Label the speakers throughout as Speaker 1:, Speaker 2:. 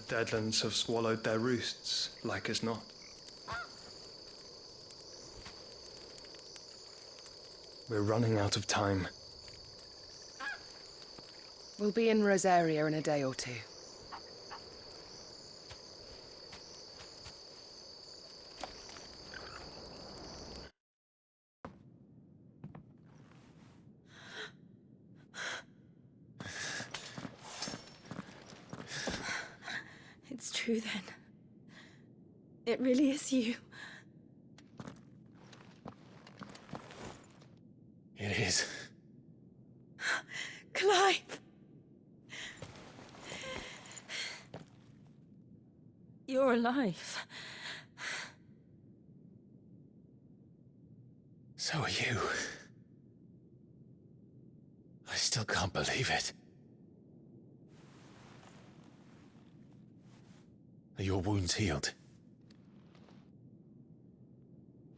Speaker 1: deadlands have swallowed their roosts, like as not. We're running out of time.
Speaker 2: We'll be in Rosaria in a day or two.
Speaker 3: It's true then. It really is you.
Speaker 4: It is.
Speaker 3: Clive! You're alive.
Speaker 4: So are you. I still can't believe it. Are your wounds healed?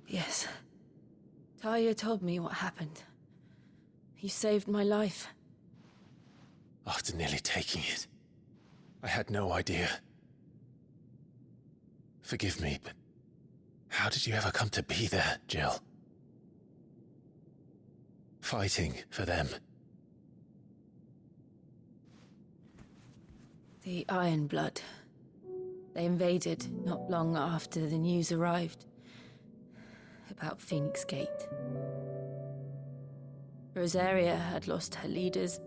Speaker 3: Yes. Talia told me what happened. You saved my life.
Speaker 4: After nearly taking it, I had no idea. Forgive me, but how did you ever come to be there, Jill? Fighting for them.
Speaker 3: The Iron Blood. They invaded not long after the news arrived about Phoenix Gate. Rosaria had lost her leaders.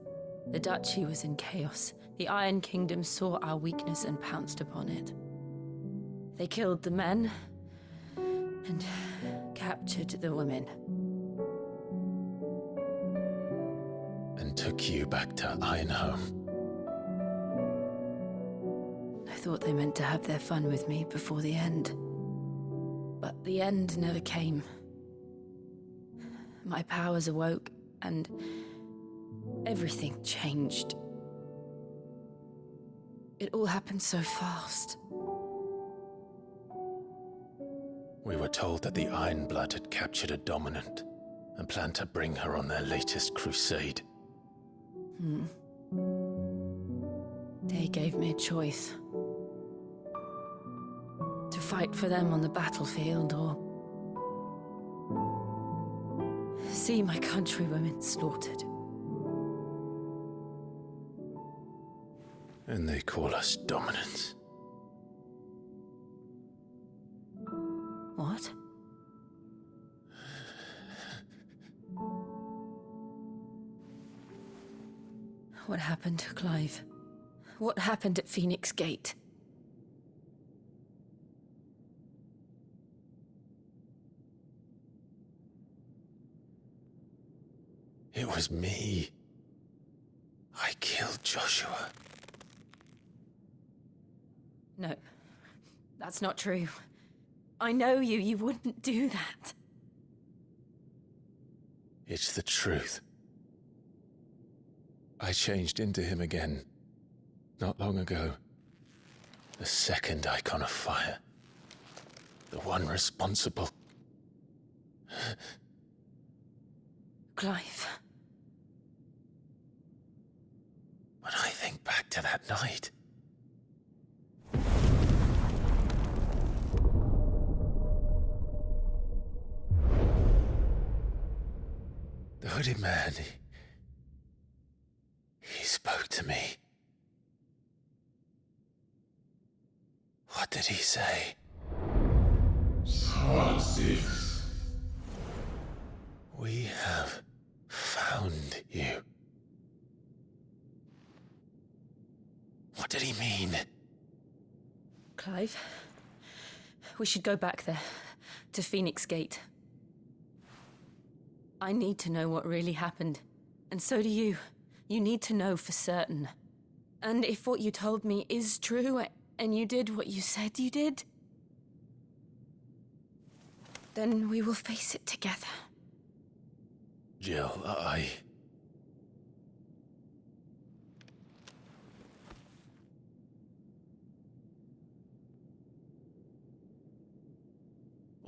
Speaker 3: The Duchy was in chaos. The Iron Kingdom saw our weakness and pounced upon it. They killed the men and captured the women.
Speaker 4: And took you back to Ironhome.
Speaker 3: I thought they meant to have their fun with me before the end. But the end never came. My powers awoke, and everything changed. It all happened so fast.
Speaker 4: We were told that the Iron Blood had captured a dominant and planned to bring her on their latest crusade.
Speaker 3: They gave me a choice. To fight for them on the battlefield, or see my countrywomen slaughtered.
Speaker 4: And they call us dominants.
Speaker 3: What? What happened, Clive? What happened at Phoenix Gate?
Speaker 4: It was me. I killed Joshua.
Speaker 3: No, that's not true. I know you. You wouldn't do that.
Speaker 4: It's the truth. I changed into him again, not long ago. The second icon of fire. The one responsible.
Speaker 3: Clive.
Speaker 4: When I think back to that night... The hooded man, he spoke to me. What did he say?
Speaker 5: XVI.
Speaker 4: We have found you. What did he mean?
Speaker 3: Clive, we should go back there, to Phoenix Gate. I need to know what really happened, and so do you. You need to know for certain. And if what you told me is true, and you did what you said you did, then we will face it together.
Speaker 4: Jill,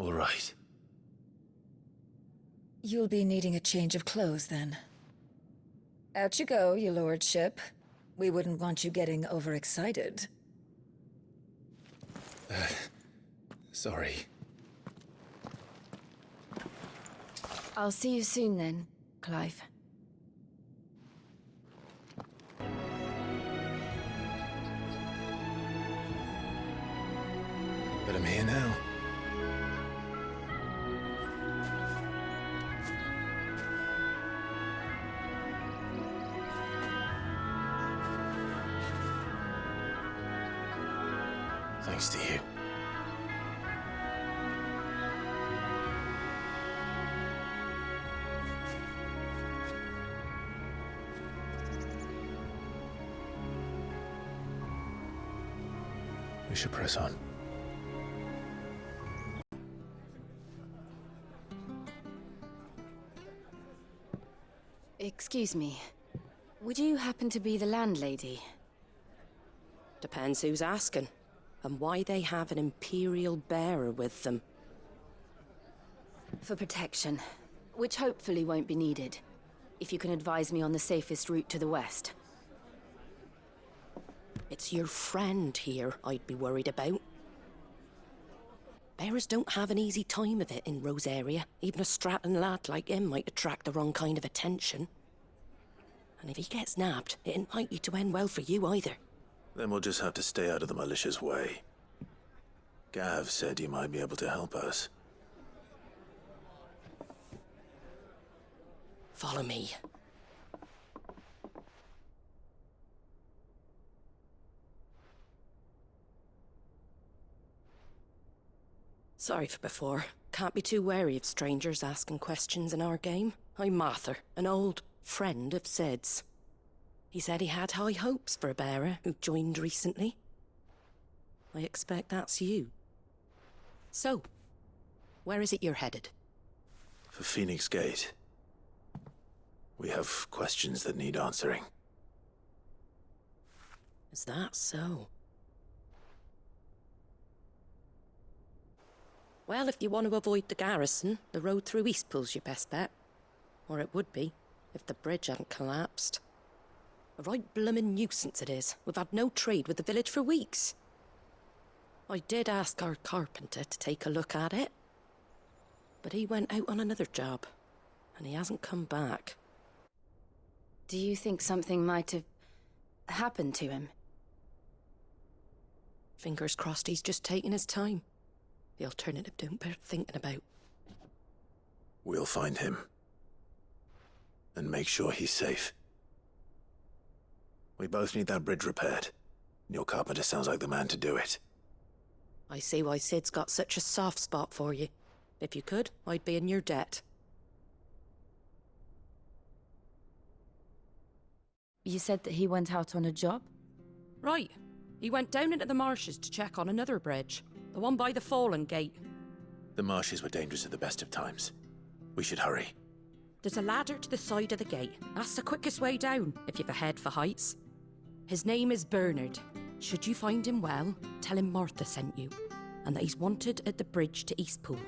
Speaker 4: All right.
Speaker 6: You'll be needing a change of clothes, then. Out you go, your lordship. We wouldn't want you getting overexcited.
Speaker 4: Sorry.
Speaker 3: I'll see you soon then, Clive.
Speaker 4: But I'm here now. Thanks to you. We should press on.
Speaker 3: Excuse me. Would you happen to be the landlady?
Speaker 5: Depends who's asking, and why they have an Imperial bearer with them.
Speaker 3: For protection, which hopefully won't be needed. If you can advise me on the safest route to the west.
Speaker 5: It's your friend here I'd be worried about. Bearers don't have an easy time of it in Rosaria. Even a strapping lad like him might attract the wrong kind of attention. And if he gets nabbed, it ain't likely to end well for you either.
Speaker 4: Then we'll just have to stay out of the malicious way. Gav said you might be able to help us.
Speaker 5: Follow me. Sorry for before. Can't be too wary of strangers asking questions in our game. I'm Martha, an old friend of Sid's. He said he had high hopes for a bearer who joined recently. I expect that's you. So, where is it you're headed?
Speaker 4: For Phoenix Gate. We have questions that need answering.
Speaker 5: Is that so? Well, if you want to avoid the garrison, the road through Eastpool's your best bet. Or it would be, if the bridge hadn't collapsed. A right bloomin' nuisance it is. We've had no trade with the village for weeks. I did ask our carpenter to take a look at it. But he went out on another job, and he hasn't come back.
Speaker 3: Do you think something might have happened to him?
Speaker 5: Fingers crossed he's just taking his time. The alternative don't bear thinking about.
Speaker 4: We'll find him. And make sure he's safe. We both need that bridge repaired. Your carpenter sounds like the man to do it.
Speaker 5: I see why Sid's got such a soft spot for you. If you could, I'd be in your debt.
Speaker 3: You said that he went out on a job?
Speaker 5: Right. He went down into the marshes to check on another bridge. The one by the Fallen Gate.
Speaker 4: The marshes were dangerous at the best of times. We should hurry.
Speaker 5: There's a ladder to the side of the gate. That's the quickest way down, if you've a head for heights. His name is Bernard. Should you find him well, tell him Martha sent you, and that he's wanted at the bridge to Eastpool.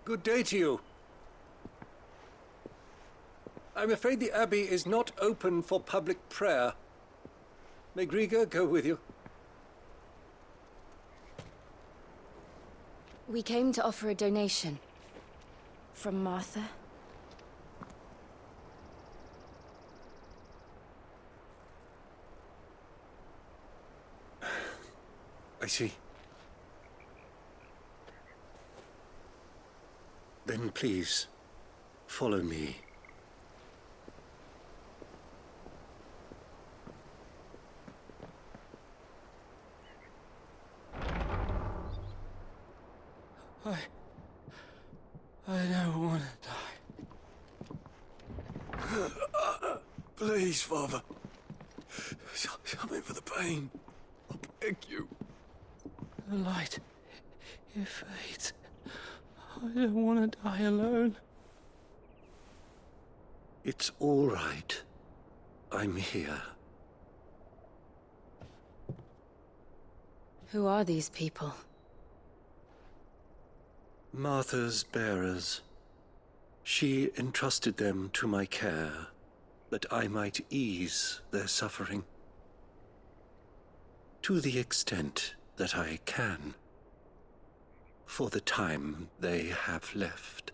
Speaker 7: Good day to you. I'm afraid the Abbey is not open for public prayer. May Griga go with you?
Speaker 3: We came to offer a donation. From Martha.
Speaker 7: I see. Then please, follow me.
Speaker 1: I don't want to die.
Speaker 4: Please, Father. Something for the pain. I beg you.
Speaker 1: The light, it fades. I don't want to die alone.
Speaker 7: It's all right. I'm here.
Speaker 3: Who are these people?
Speaker 7: Martha's bearers. She entrusted them to my care, that I might ease their suffering. To the extent that I can, for the time they have left.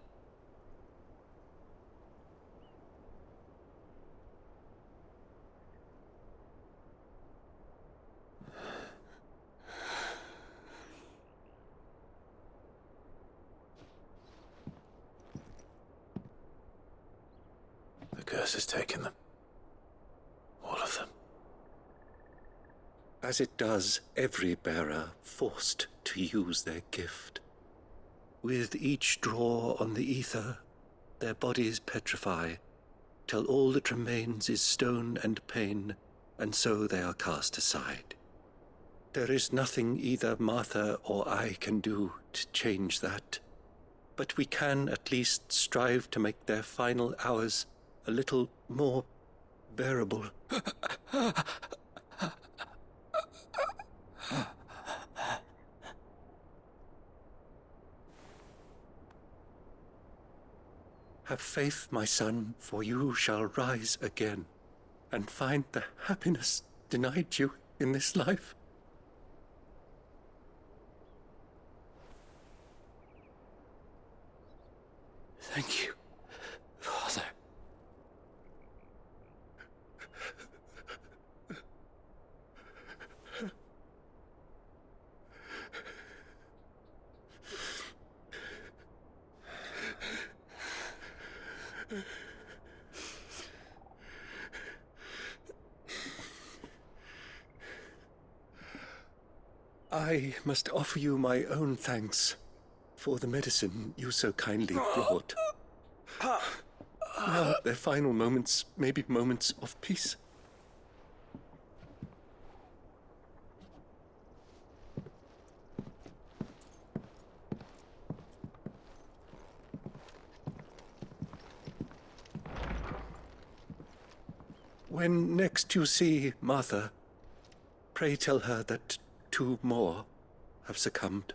Speaker 4: The curse has taken them. All of them.
Speaker 7: As it does every bearer forced to use their gift. With each draw on the ether, their bodies petrify, till all that remains is stone and pain, and so they are cast aside. There is nothing either Martha or I can do to change that, but we can at least strive to make their final hours a little more bearable. Have faith, my son, for you shall rise again, and find the happiness denied you in this life.
Speaker 1: Thank you, Father.
Speaker 7: I must offer you my own thanks for the medicine you so kindly brought. Now their final moments may be moments of peace. When next you see Martha, pray tell her that 2 more have succumbed.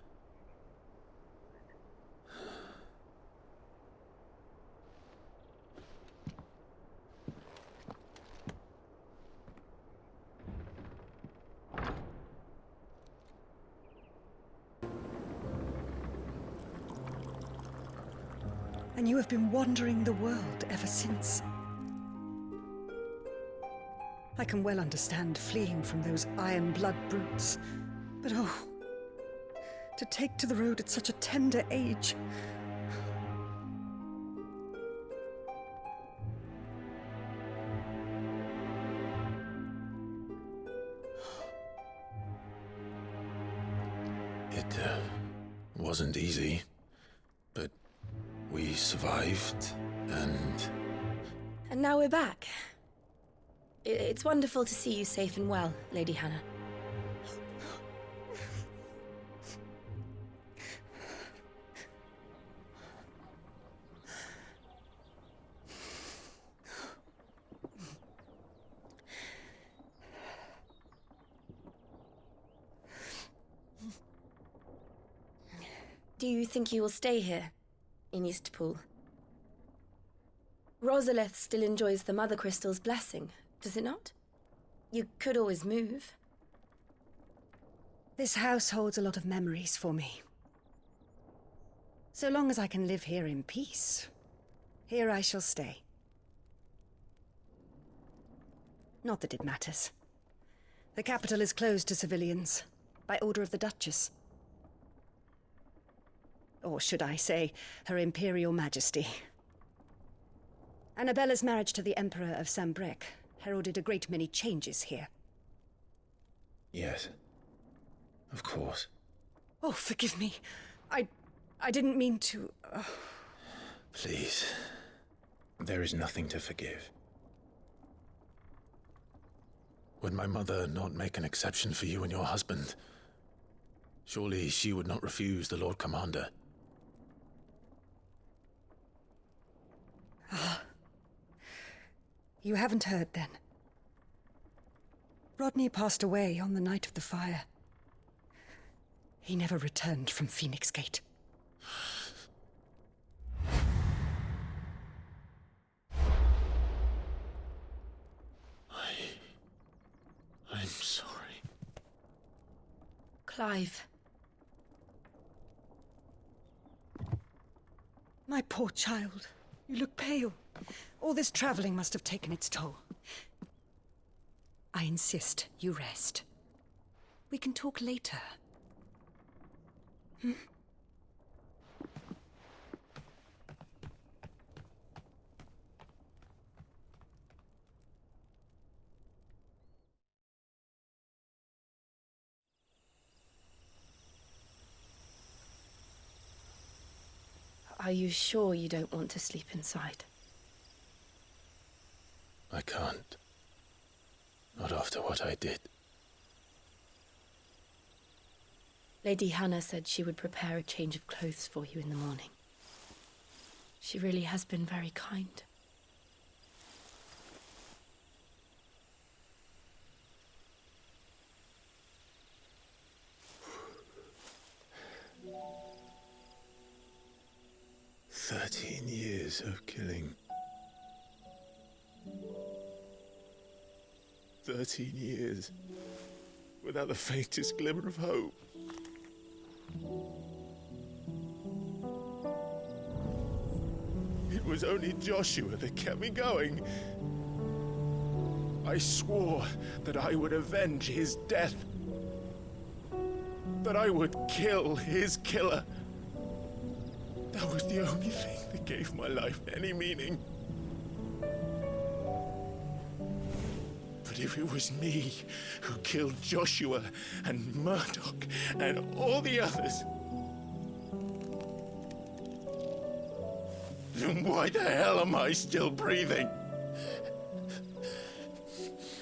Speaker 6: And you have been wandering the world ever since. I can well understand fleeing from those iron blood brutes, but oh, to take to the road at such a tender age.
Speaker 4: It wasn't easy, but we survived, and...
Speaker 3: And now we're back. It's wonderful to see you safe and well, Lady Hannah. Do you think you will stay here, in Eastpool? Rosalith still enjoys the Mother Crystal's blessing, does it not? You could always move.
Speaker 6: This house holds a lot of memories for me. So long as I can live here in peace, here I shall stay. Not that it matters. The capital is closed to civilians, by order of the Duchess. Or should I say, Her Imperial Majesty. Annabella's marriage to the Emperor of Sambrec heralded a great many changes here.
Speaker 4: Yes. Of course.
Speaker 6: Oh, forgive me. I didn't mean to...
Speaker 4: Please. There is nothing to forgive. Would my mother not make an exception for you and your husband? Surely she would not refuse the Lord Commander.
Speaker 6: You haven't heard, then. Rodney passed away on the night of the fire. He never returned from Phoenix Gate.
Speaker 3: Clive.
Speaker 6: My poor child. You look pale. All this traveling must have taken its toll. I insist you rest. We can talk later.
Speaker 3: Are you sure you don't want to sleep inside?
Speaker 4: I can't. Not after what I did.
Speaker 3: Lady Hannah said she would prepare a change of clothes for you in the morning. She really has been very kind.
Speaker 4: 13 years of killing. 13 years without the faintest glimmer of hope. It was only Joshua that kept me going. I swore that I would avenge his death. That I would kill his killer. That was the only thing that gave my life any meaning. But if it was me who killed Joshua and Murdoch and all the others, then why the hell am I still breathing?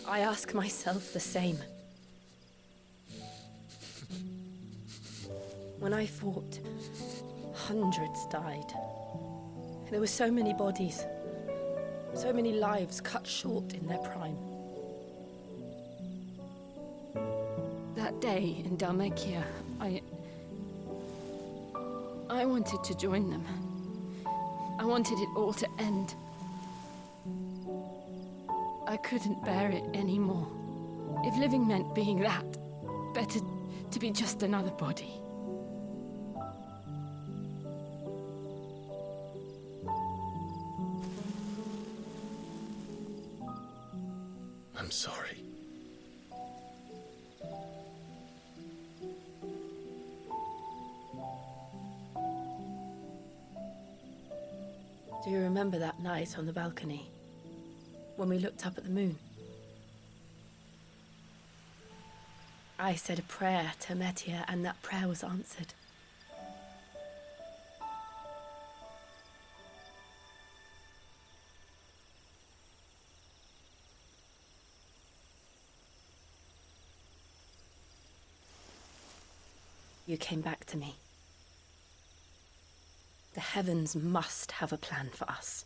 Speaker 3: I ask myself the same. When I fought, hundreds died. There were so many bodies, so many lives cut short in their prime. That day in Dalmekia, I wanted to join them. I wanted it all to end. I couldn't bear it anymore. If living meant being that, better to be just another body.
Speaker 4: I'm sorry.
Speaker 3: Do you remember that night on the balcony, when we looked up at the moon? I said a prayer to Metia, and that prayer was answered. You came back to me. The heavens must have a plan for us.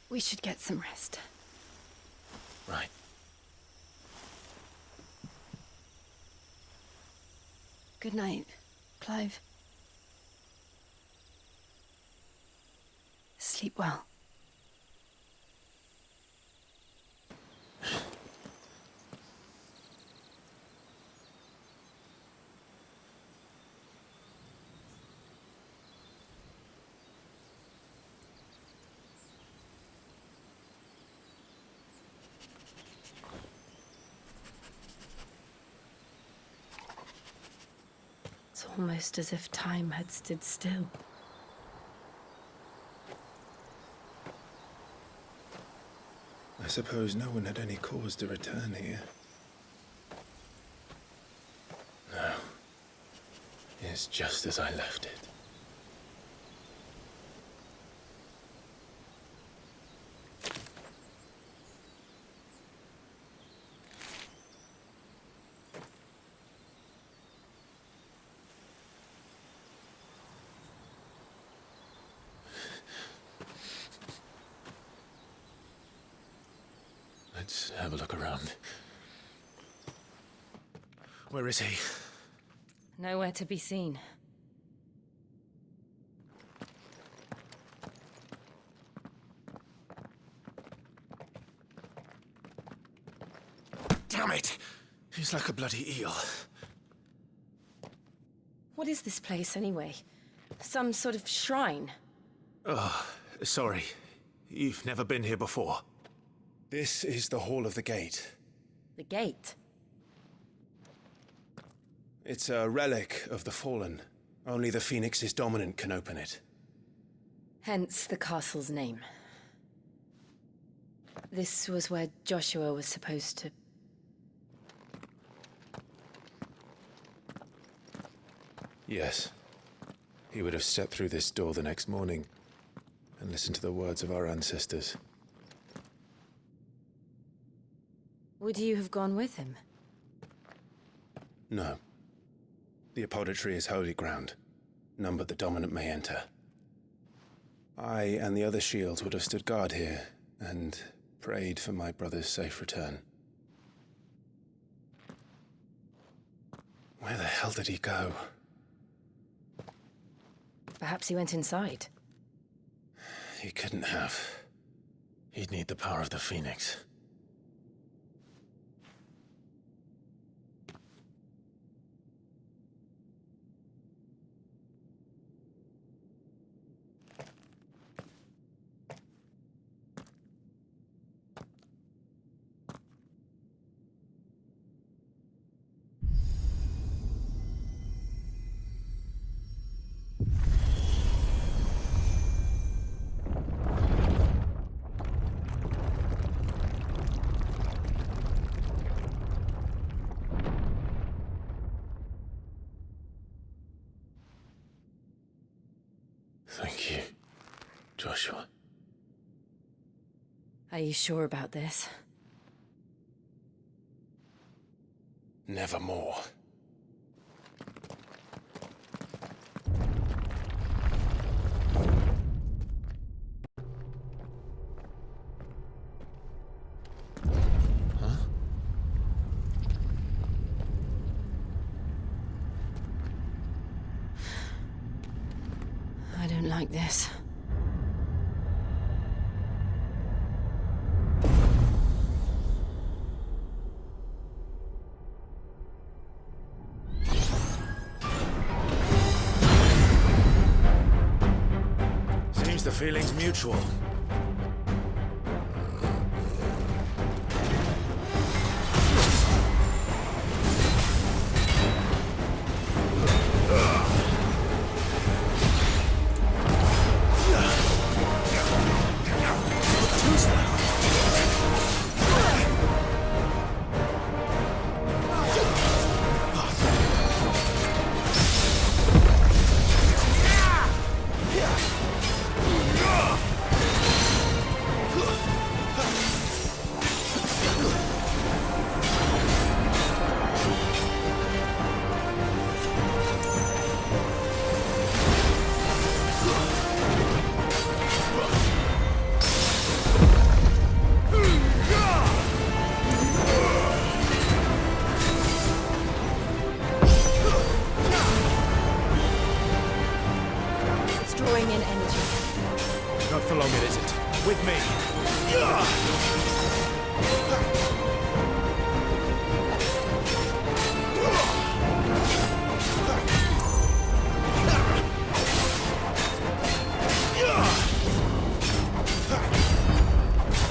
Speaker 3: We should get some rest.
Speaker 4: Right.
Speaker 3: Good night, Clive. Sleep well. It's almost as if time had stood still.
Speaker 4: I suppose no one had any cause to return here. No. It's just as I left it. Let's have a look around. Where is he?
Speaker 3: Nowhere to be seen.
Speaker 4: Damn it! He's like a bloody eel.
Speaker 3: What is this place, anyway? Some sort of shrine?
Speaker 4: Oh, sorry. You've never been here before. This is the Hall of the Gate.
Speaker 3: The gate?
Speaker 4: It's a relic of the Fallen. Only the Phoenix's dominant can open it.
Speaker 3: Hence the castle's name. This was where Joshua was supposed to...
Speaker 4: Yes. He would have stepped through this door the next morning and listened to the words of our ancestors.
Speaker 3: Would you have gone with him?
Speaker 4: No. The apodatory is holy ground. None but the dominant may enter. I and the other shields would have stood guard here and prayed for my brother's safe return. Where the hell did he go?
Speaker 3: Perhaps he went inside.
Speaker 4: He couldn't have. He'd need the power of the Phoenix. Thank you, Joshua.
Speaker 3: Are you sure about this?
Speaker 4: Nevermore. Huh?
Speaker 3: I don't like this.
Speaker 4: Seems the feeling's mutual. Not for long, it isn't. With me.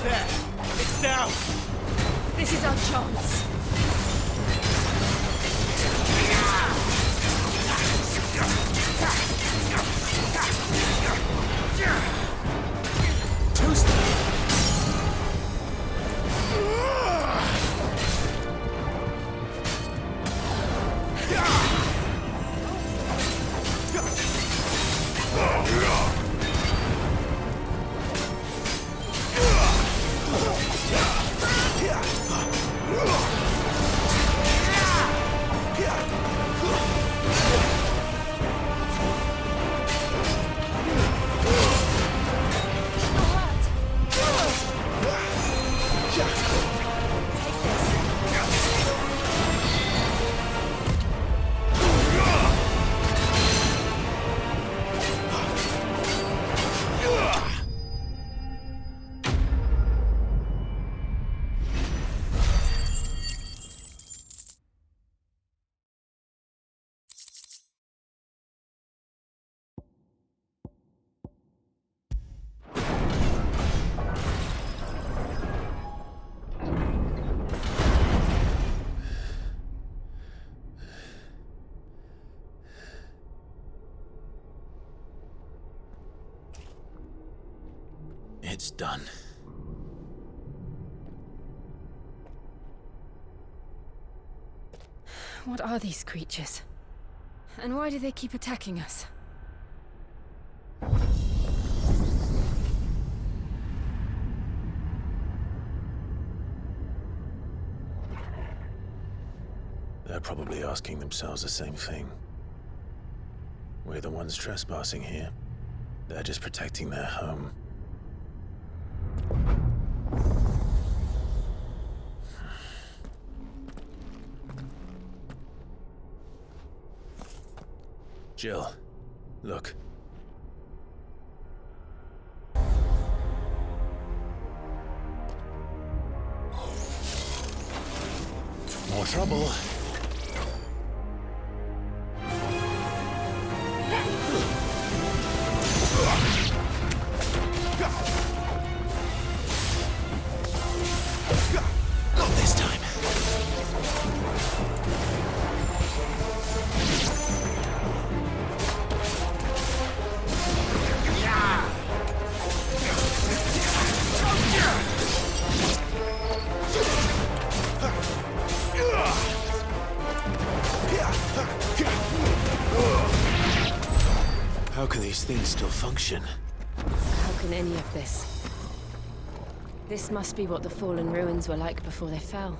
Speaker 4: There. It's down.
Speaker 3: This is our chance.
Speaker 4: It's done.
Speaker 3: What are these creatures? And why do they keep attacking us?
Speaker 4: They're probably asking themselves the same thing. We're the ones trespassing here. They're just protecting their home. Jill, look. More trouble. Not this time. How can these things still function?
Speaker 3: How can any of this? This must be what the fallen ruins were like before they fell.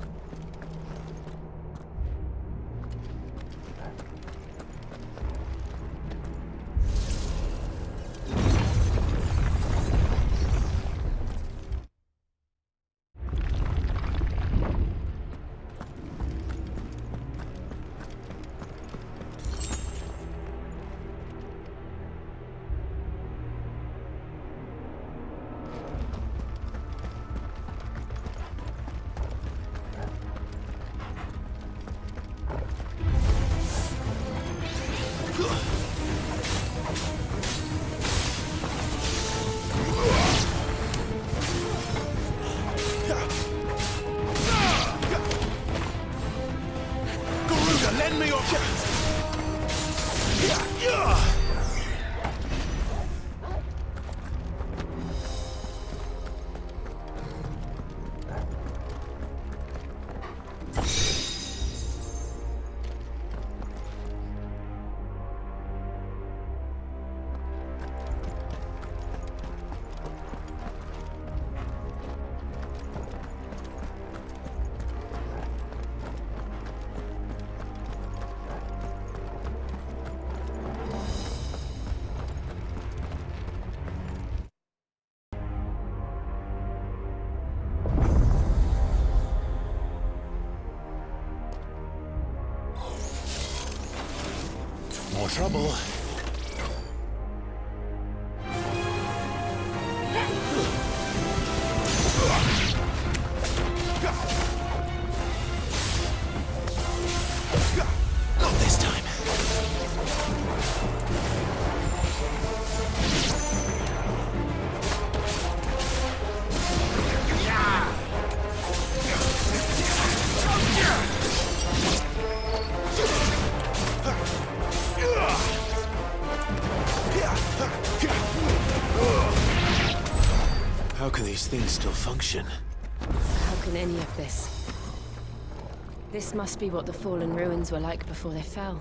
Speaker 4: Lend me your More trouble. Not this time. How can these things still function?
Speaker 3: How can any of this? This must be what the fallen ruins were like before they fell.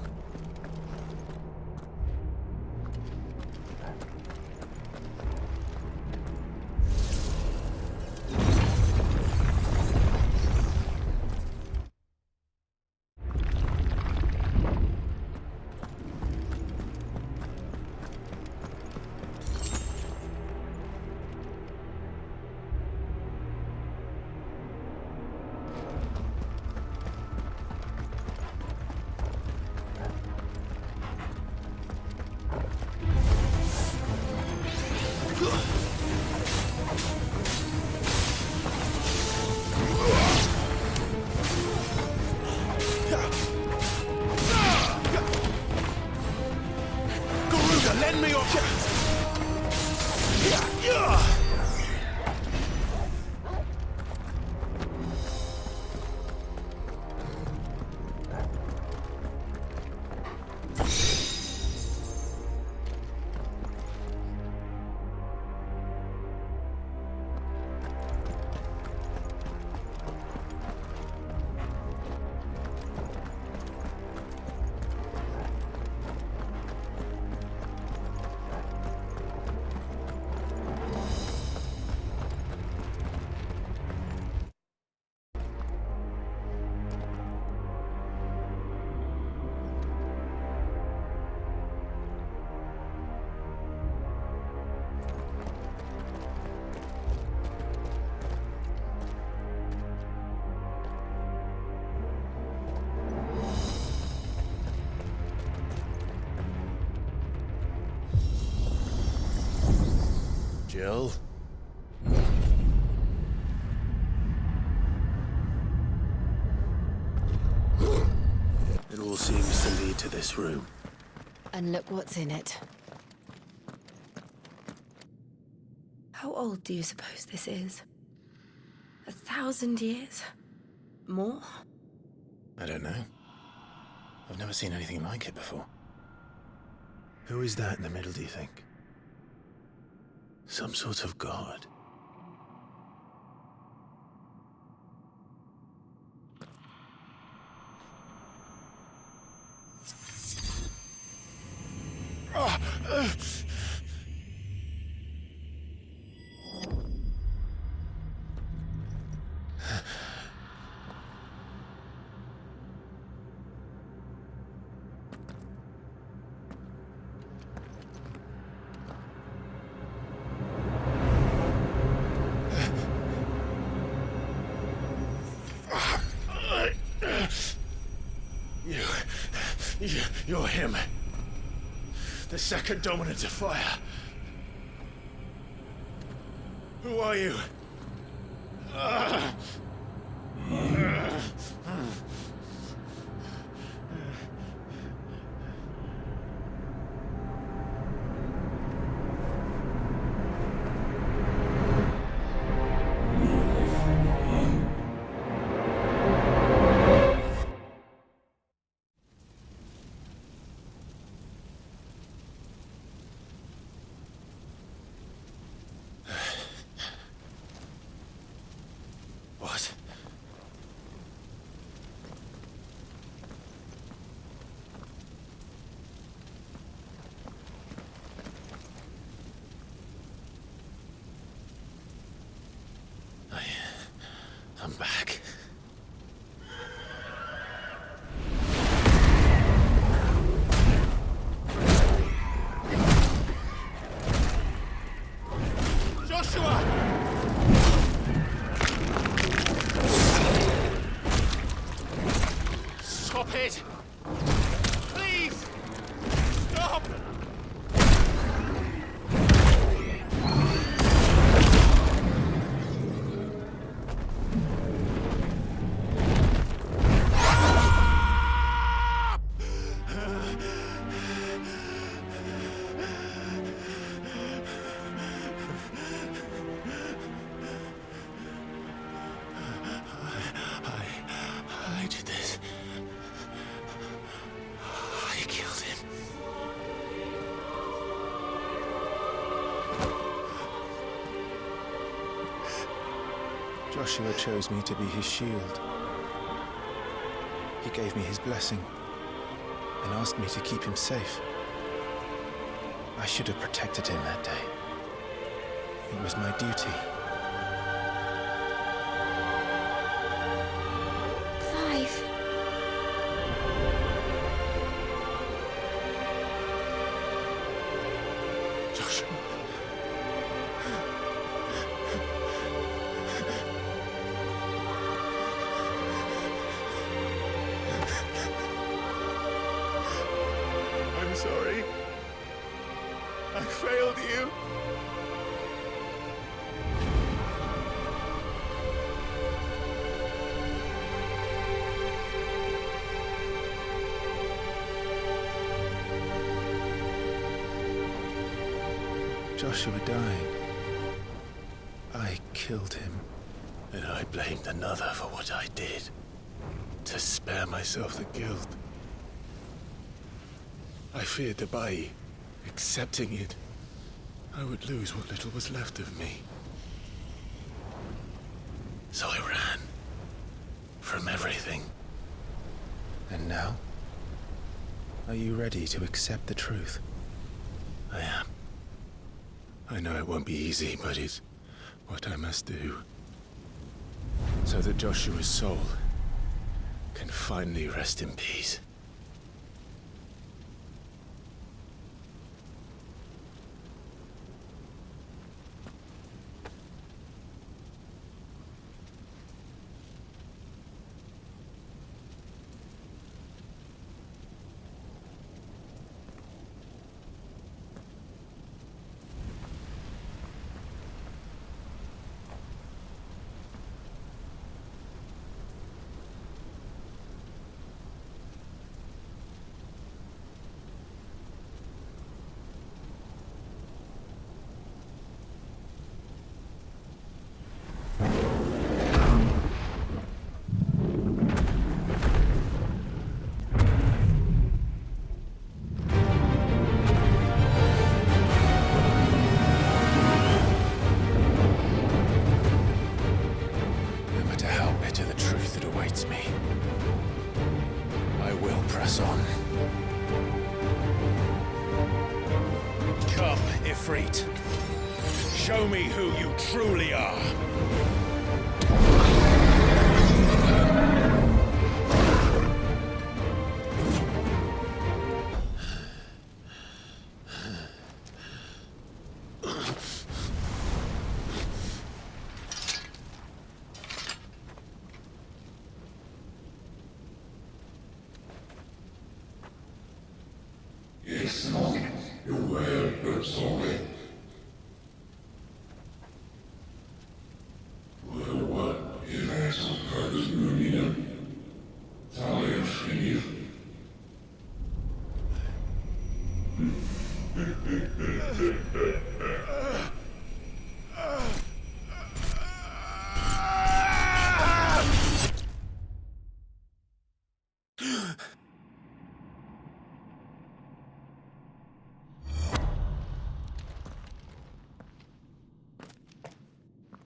Speaker 3: Lend me your
Speaker 4: Jill? It all seems to lead to this room.
Speaker 3: And look what's in it. How old do you suppose this is? 1,000 years? More?
Speaker 4: I don't know. I've never seen anything like it before. Who is that in the middle, do you think? Some sort of god? You're him. The second dominant of fire. Who are you? What? I'm back. Joshua! Stop it! Please! Stop! I did this. I killed him. Joshua chose me to be his shield. He gave me his blessing and asked me to keep him safe. I should have protected him that day. It was my duty.
Speaker 3: Clive.
Speaker 4: Joshua. I'm sorry. I failed you. Joshua died. I killed him. And I blamed another for what I did. To spare myself the guilt. I feared that by accepting it, I would lose what little was left of me. So I ran. From everything. And now? Are you ready to accept the truth? I am. I know it won't be easy, but it's what I must do. So that Joshua's soul can finally rest in peace. Ifrit. Show me who you truly are.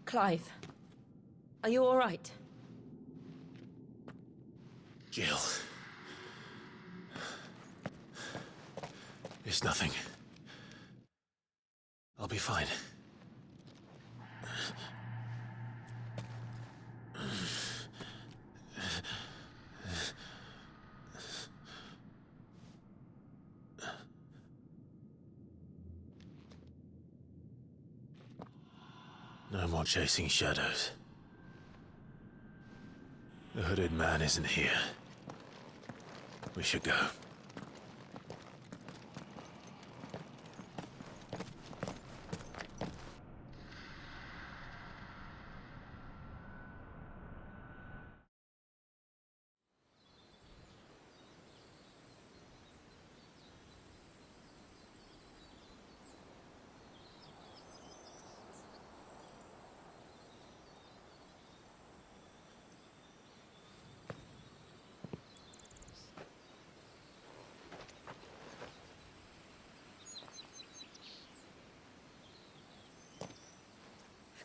Speaker 3: Clive, are you all right?
Speaker 4: Jill. It's nothing. I'll be fine. No more chasing shadows. The hooded man isn't here. We should go.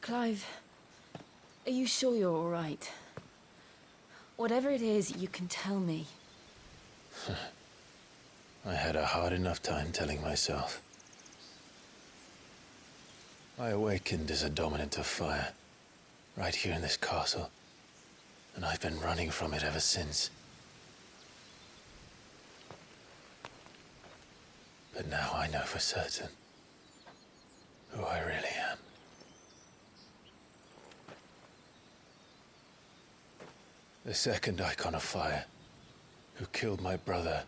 Speaker 3: Clive, are you sure you're all right? Whatever it is, you can tell me.
Speaker 4: I had a hard enough time telling myself. I awakened as a dominant of fire, right here in this castle, and I've been running from it ever since. But now I know for certain who I really am. The second icon of fire, who killed my brother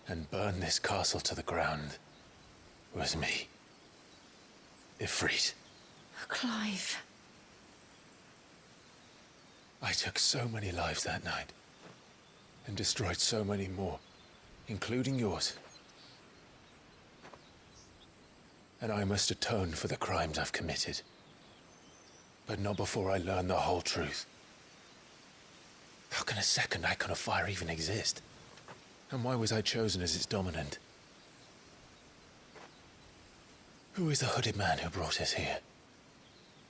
Speaker 4: and burned this castle to the ground, was me. Ifrit.
Speaker 3: Clive.
Speaker 4: I took so many lives that night, and destroyed so many more, including yours. And I must atone for the crimes I've committed. But not before I learn the whole truth. How can a second icon of fire even exist? And why was I chosen as its dominant? Who is the hooded man who brought us here?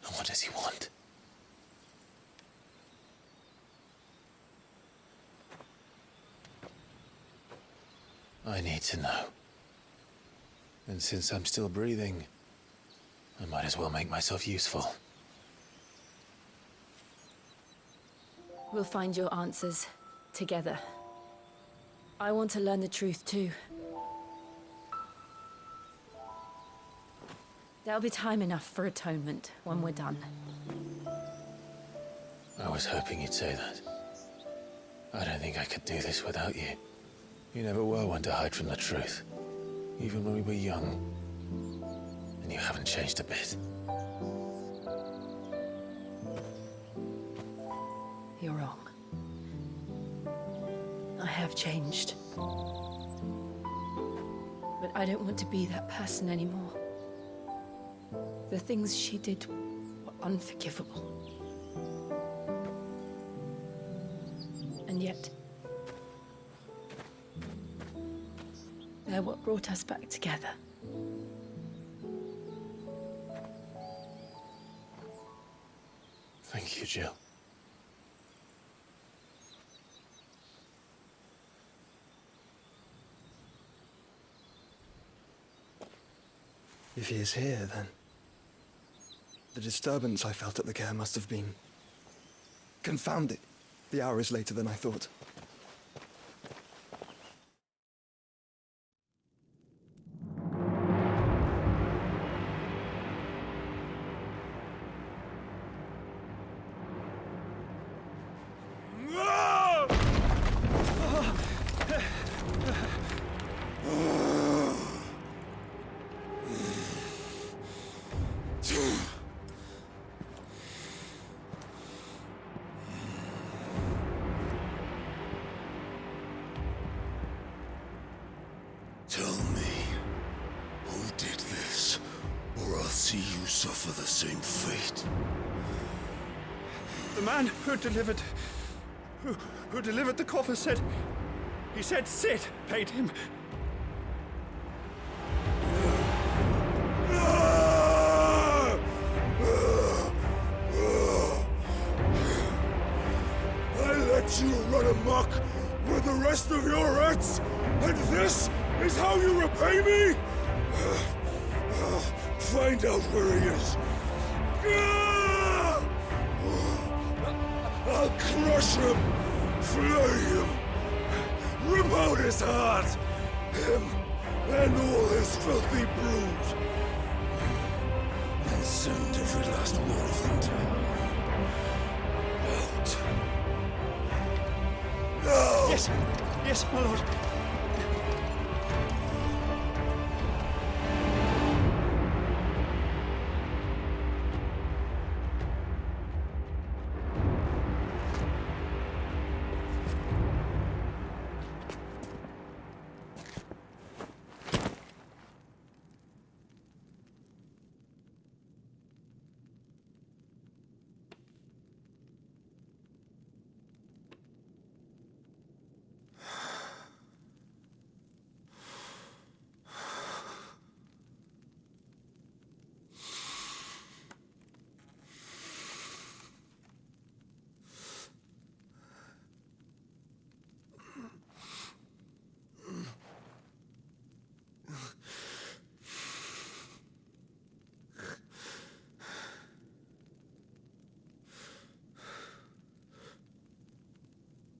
Speaker 4: And what does he want? I need to know. And since I'm still breathing, I might as well make myself useful.
Speaker 3: We'll find your answers together. I want to learn the truth too. There'll be time enough for atonement when we're done.
Speaker 4: I was hoping you'd say that. I don't think I could do this without you. You never were one to hide from the truth, even when we were young. And you haven't changed a bit.
Speaker 3: You're wrong. I have changed. But I don't want to be that person anymore. The things she did were unforgivable. And yet, they're what brought us back together.
Speaker 4: Thank you, Jill.
Speaker 8: If he is here, then the disturbance I felt at the care must have been confounded. The hour is later than I thought.
Speaker 9: Tell me, who did this, or I'll see you suffer the same fate.
Speaker 8: The man who delivered the coffer said... He said Sid paid him.
Speaker 9: I let you run amok with the rest of your rats, and this is how you repay me? Find out where he is. I'll crush him, flay him, rip out his heart, him and all his filthy brood, and send every last one of them to hell. Out. Now!
Speaker 8: Yes, yes, my lord.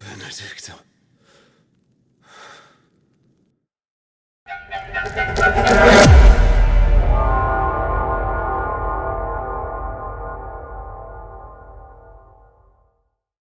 Speaker 9: Benedicta.